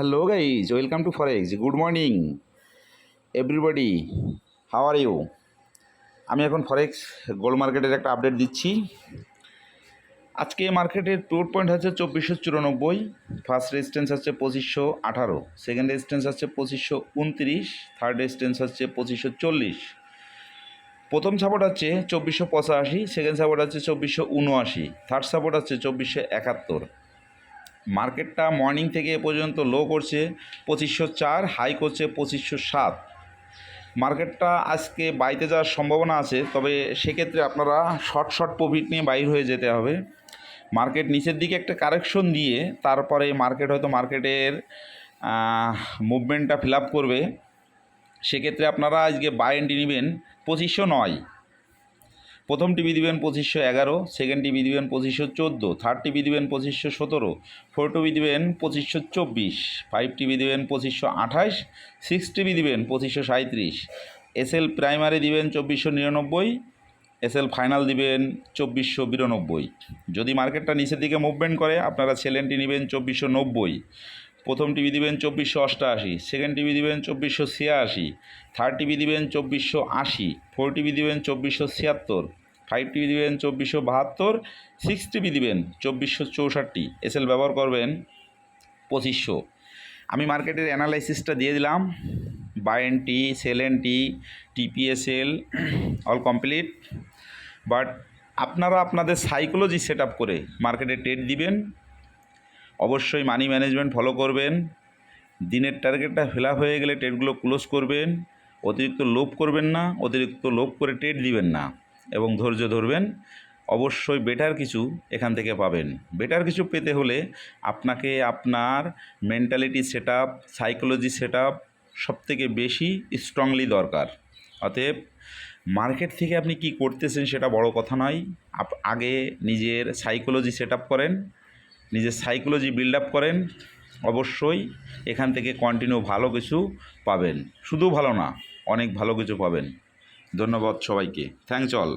Hello guys, welcome to Forex. Good morning everybody. How are you? আমি এখন ফরেক্স gold মার্কেটের একটা আপডেট দিচ্ছি। আজকে মার্কেটের পিভট পয়েন্ট হচ্ছে 2494, ফার্স্ট রেজিস্ট্যান্স হচ্ছে 2518, সেকেন্ড রেজিস্ট্যান্স হচ্ছে 2529, থার্ড রেজিস্ট্যান্স হচ্ছে 2540। প্রথম সাপোর্ট হচ্ছে 2485, সেকেন্ড সাপোর্ট হচ্ছে 2479, থার্ড সাপোর্ট হচ্ছে 2471। মার্কেটটা মর্নিং থেকে এ পর্যন্ত লো করছে 2504, হাই করছে 2507। মার্কেটটা আজকে বাইতে যাওয়ার সম্ভাবনা আছে, তবে সেক্ষেত্রে আপনারা শর্ট প্রফিট নিয়ে বাইর হয়ে যেতে হবে। মার্কেট নিচের দিকে একটা কারেকশন দিয়ে তারপরে মার্কেট হয়তো মার্কেটের মুভমেন্টটা ফিল আপ করবে। সেক্ষেত্রে আপনারা আজকে বাই এন্ট্রি নেবেন 2509। প্রথম টিভি দিবেন 2511, সেকেন্ড টিভি দিবেন 2514, থার্ড টিভি দিবেন 2517, ফোর টিভি দিবেন 2524, ফাইভ টিভি দিবেন 2528, সিক্স টিভি দিবেন 2537, এসএল প্রাইমারি দিবেন 2499, এসএল ফাইনাল দিবেন 2492। যদি মার্কেটটা নিচের দিকে মুভমেন্ট করে আপনারা সেল এন্ট্রি নেবেন 2490। প্রথম টিভি দিবেন 2488, সেকেন্ড টিভি দিবেন 2486, থার্ড টিভি দিবেন 2480, ফোর টিভি দিবেন 2476, ফাইভ টিভি দিবেন 2472, সিক্স টিভি দিবেন 2464, এসএল ব্যবহার করবেন 2500। আমি মার্কেটের অ্যানালাইসিসটা দিয়ে দিলাম। Buy entry, sell entry, TPSL all complete. But আপনারা আপনাদের সাইকোলজি সেট আপ করে মার্কেটে ট্রেড দিবেন। অবশ্যই মানি ম্যানেজমেন্ট ফলো করবেন। দিনের টার্গেটটা ফিল আপ হয়ে গেলে ট্রেডগুলো ক্লোজ করবেন। অতিরিক্ত লোভ করবেন না, অতিরিক্ত লোভ করে ট্রেড দিবেন না, এবং ধৈর্য ধরবেন। অবশ্যই বেটার কিছু এখান থেকে পাবেন। বেটার কিছু পেতে হলে আপনাকে আপনার mentality set up, psychology set up সবথেকে বেশি স্ট্রংলি দরকার। অতএব মার্কেট থেকে আপনি কি করতেছেন সেটা বড় কথা নয়, আগে নিজের সাইকোলজি সেট আপ করেন, নিজের সাইকোলজি বিল্ড আপ করেন। অবশ্যই এখান থেকে কন্টিনিউ ভালো কিছু পাবেন। শুধু ভালো না, অনেক ভালো কিছু পাবেন। ধন্যবাদ সবাইকে। Thanks all.